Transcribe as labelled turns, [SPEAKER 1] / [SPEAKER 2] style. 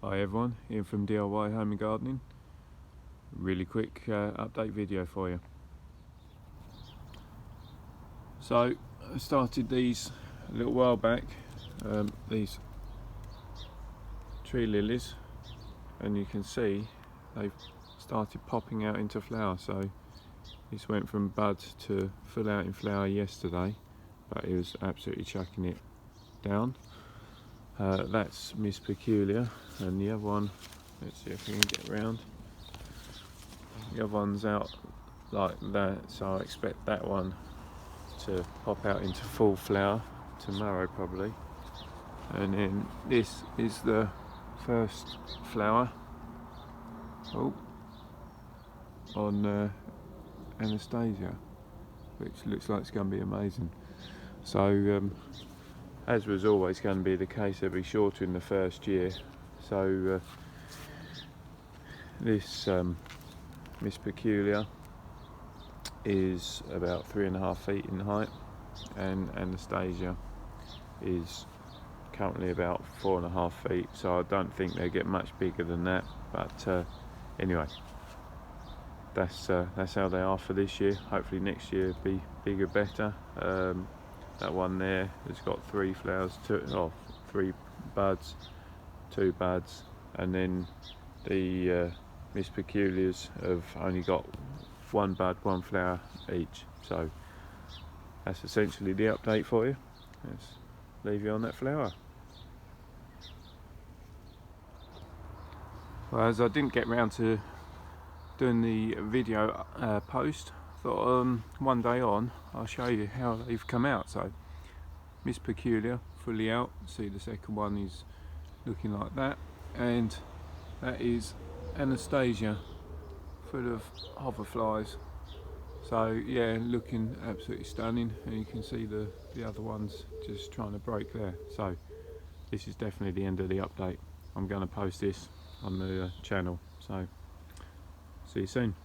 [SPEAKER 1] Hi everyone, Ian from DIY Home and Gardening. Really quick update video for you. So I started these a little while back, these tree lilies, and you can see they've started popping out into flower. So this went from bud to full out in flower yesterday, but it was absolutely chucking it down. That's Miss Peculiar, and the other one, let's see if we can get around. The other one's out like that, so I expect that one to pop out into full flower tomorrow probably. And then this is the first flower on Anastasia, which looks like it's going to be amazing. So as was always going to be the case, they'll be shorter in the first year. So this Miss Peculiar is about 3.5 feet in height, and Anastasia is currently about 4.5 feet. So I don't think they'll get much bigger than that. But anyway, that's how they are for this year. Hopefully next year will be bigger, better. That one there has got 3 flowers, 3 buds, 2 buds, and then the Miss Peculiars have only got 1 bud, 1 flower each. So that's essentially the update for you. Let's leave you on that flower. Well, as I didn't get round to doing the video post, thought one day on I'll show you how they've come out. So Miss Peculiar fully out, see the second one is looking like that, and that is Anastasia full of hoverflies. So yeah, looking absolutely stunning, and you can see the other ones just trying to break there. So this is definitely the end of the update. I'm going to post this on the channel, so see you soon.